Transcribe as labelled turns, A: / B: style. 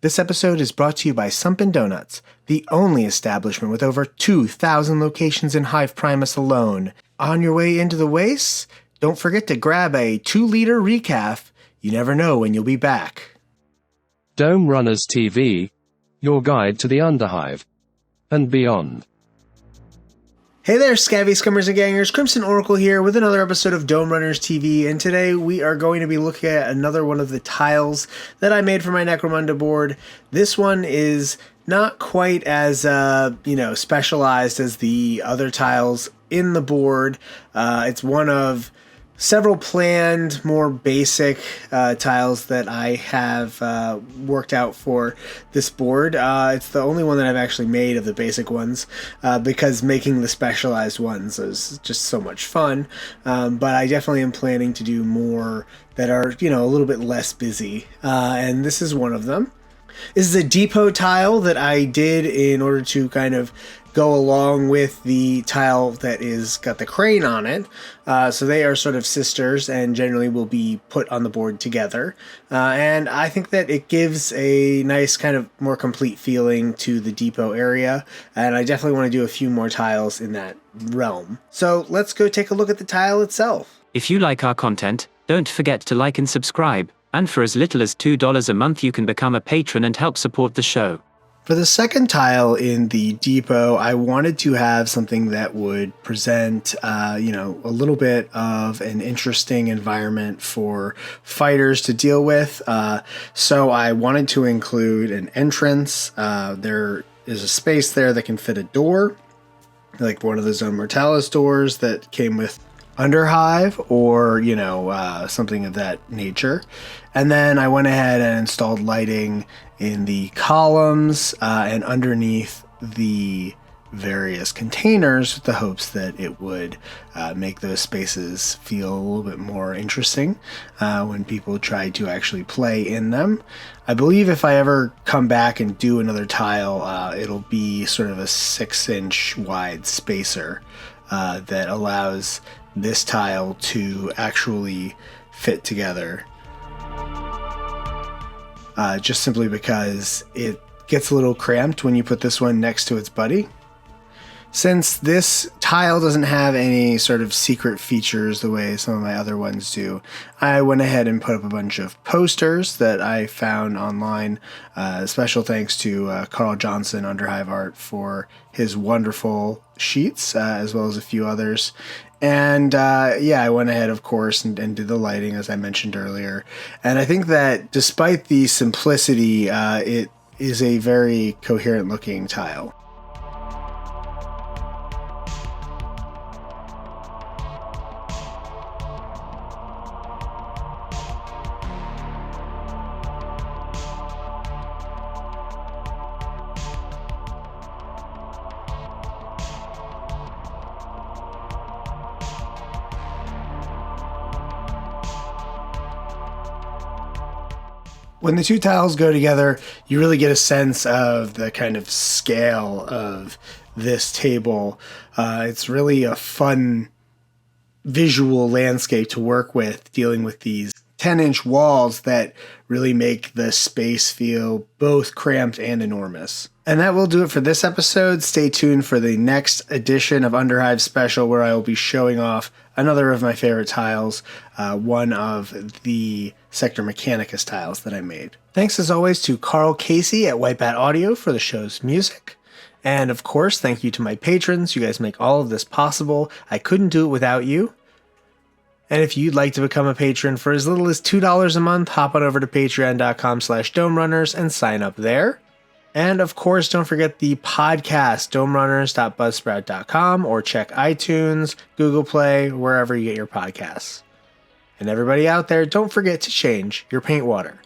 A: This episode is brought to you by Sumpin' Donuts, the only establishment with over 2,000 locations in Hive Primus alone. On your way into the waste, don't forget to grab a 2-liter recaf. You never know when you'll be back.
B: Dome Runners TV, your guide to the Underhive and beyond.
A: Hey there, Scabby Scummers and Gangers, Crimson Oracle here with another episode of Dome Runners TV, and today we are going to be looking at another one of the tiles that I made for my Necromunda board. This one is not quite as, specialized as the other tiles in the board. It's one of several planned, more basic tiles that I have worked out for this board. It's the only one that I've actually made of the basic ones because making the specialized ones is just so much fun. But I definitely am planning to do more that are, a little bit less busy. And this is one of them. This is a depot tile that I did in order to kind of go along with the tile that is got the crane on it. So they are sort of sisters and generally will be put on the board together. And I think that it gives a nice kind of more complete feeling to the depot area. And I definitely want to do a few more tiles in that realm. So let's go take a look at the tile itself.
C: If you like our content, don't forget to like and subscribe. And for as little as $2 a month, you can become a patron and help support the show.
A: For the second tile in the depot, I wanted to have something that would present, a little bit of an interesting environment for fighters to deal with. So I wanted to include an entrance. There is a space there that can fit a door, like one of the Zone Mortalis doors that came with Underhive or, something of that nature. And then I went ahead and installed lighting in the columns and underneath the various containers with the hopes that it would make those spaces feel a little bit more interesting when people try to actually play in them. I believe if I ever come back and do another tile, it'll be sort of a 6-inch wide spacer that allows this tile to actually fit together. Just simply because it gets a little cramped when you put this one next to its buddy. Since this tile doesn't have any sort of secret features the way some of my other ones do, I went ahead and put up a bunch of posters that I found online. Special thanks to Carl Johnson, Underhive Art, for his wonderful sheets, as well as a few others. And I went ahead, of course, and did the lighting, as I mentioned earlier. And I think that despite the simplicity, it is a very coherent looking tile. When the two tiles go together, you really get a sense of the kind of scale of this table. It's really a fun visual landscape to work with, dealing with these 10-inch walls that really make the space feel both cramped and enormous. And that will do it for this episode. Stay tuned for the next edition of Underhive Special, where I will be showing off another of my favorite tiles, one of the Sector Mechanicus tiles that I made. Thanks as always to Carl Casey at Whitebat Audio for the show's music. And of course, thank you to my patrons. You guys make all of this possible. I couldn't do it without you. And if you'd like to become a patron for as little as $2 a month, hop on over to patreon.com/domerunners and sign up there. And of course, don't forget the podcast, domerunners.buzzsprout.com, or check iTunes, Google Play, wherever you get your podcasts. And everybody out there, don't forget to change your paint water.